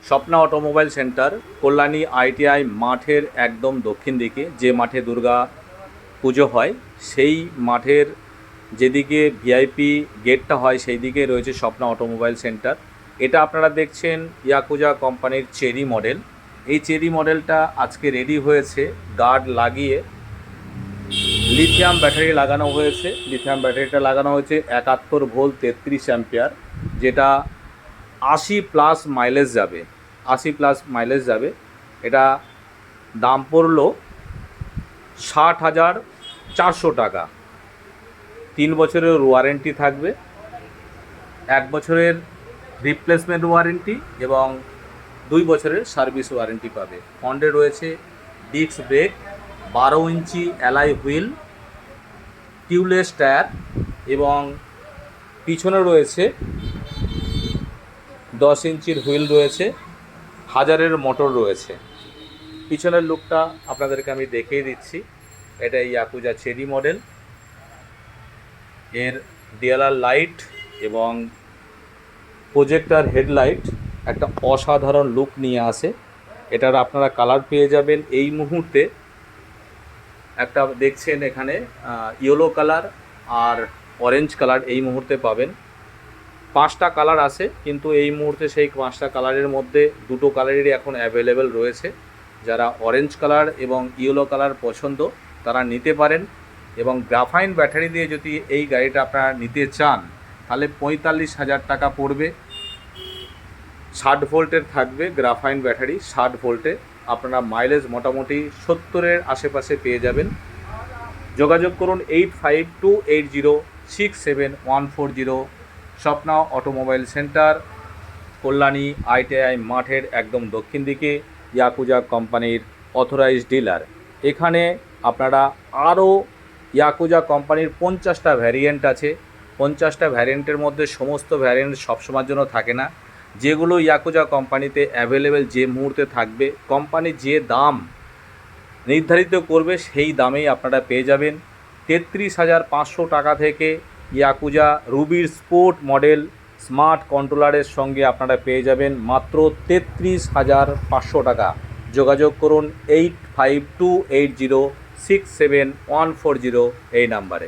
Swapna automobile centre Kalyani ITI মাঠের একদম দক্ষিণ দিকে, যে মাঠে দুর্গা পুজো হয় সেই মাঠের যেদিকে ভিআইপি গেটটা হয় সেই দিকে রয়েছে স্বপ্না অটোমোবাইল সেন্টার। এটা আপনারা দেখছেন ইয়াকুজা কোম্পানির চেরি মডেল। এই চেরি মডেলটা আজকে রেডি হয়েছে, গার্ড লাগিয়ে লিথিয়াম ব্যাটারি লাগানো হয়েছে। লিথিয়াম ব্যাটারিটা লাগানো হয়েছে 71 ভোল্ট 33 অ্যাম্পিয়ার, যেটা 80+ মাইলেজ যাবে। 80+ মাইলেজ যাবে। এটা দাম পড়ল 60,400 টাকা। 3 বছরের ওয়ারেন্টি থাকবে, 1 বছরের রিপ্লেসমেন্ট ওয়ারেন্টি এবং 2 বছরের সার্ভিস ওয়ারেন্টি পাবে। ফন্ডে রয়েছে ডিস্ক ব্রেক, 12 ইঞ্চি অ্যালয় হুইল, টিউবলেস টায়ার এবং পিছনে রয়েছে 10 ইঞ্চির হুইল রয়েছে, 1000-এর মোটর রয়েছে। পিছনের লুকটা আপনাদেরকে আমি দেখিয়ে দিচ্ছি। এটা ইয়াকুজা চেরি মডেল। এর ডিএলআর লাইট এবং প্রজেক্টর হেডলাইট একটা অসাধারণ লুক নিয়ে আসে। এটার আপনারা কালার পেয়ে যাবেন এই মুহূর্তে। একটা দেখছেন এখানে ইয়েলো কালার আর অরেঞ্জ কালার এই মুহূর্তে পাবেন। 5টা কালার আছে, কিন্তু এই মুহূর্তে সেই 5টা কালারের মধ্যে 2টো কালারেরই এখন অ্যাভেলেবেল রয়েছে। যারা অরেঞ্জ কালার এবং ইয়েলো কালার পছন্দ তারা নিতে পারেন। এবং গ্রাফাইন ব্যাটারি দিয়ে যদি এই গাড়িটা আপনারা নিতে চান তাহলে 45,000 টাকা পড়বে। 60 ভোল্টের থাকবে গ্রাফাইন ব্যাটারি, 60 ভোল্টে আপনারা মাইলেজ মোটামুটি 70-এর আশেপাশে পেয়ে যাবেন। যোগাযোগ করুন 8528067140। Swapna automobile centre, Kalyani ITI মাঠের একদম দক্ষিণ দিকে, ইয়াকুজা কোম্পানির অথরাইজড ডিলার। এখানে আপনারা আরও ইয়াকুজা কোম্পানির 50টা ভ্যারিয়েন্ট আছে। 50টা ভ্যারিয়েন্টের মধ্যে সমস্ত ভ্যারিয়েন্ট সবসময়ের জন্য থাকে না। যেগুলো ইয়াকুজা কোম্পানিতে অ্যাভেলেবেল যে মুহূর্তে থাকবে, কোম্পানি যে দাম নির্ধারিত করবে সেই দামেই আপনারা পেয়ে যাবেন। 33,500 টাকা থেকে ইয়াকুজা রুবির স্পোর্ট মডেল স্মার্ট কন্ট্রোলারের সঙ্গে আপনারা পেয়ে যাবেন মাত্র 33,500 টাকা। যোগাযোগ করুন 8528067140 এই নাম্বারে।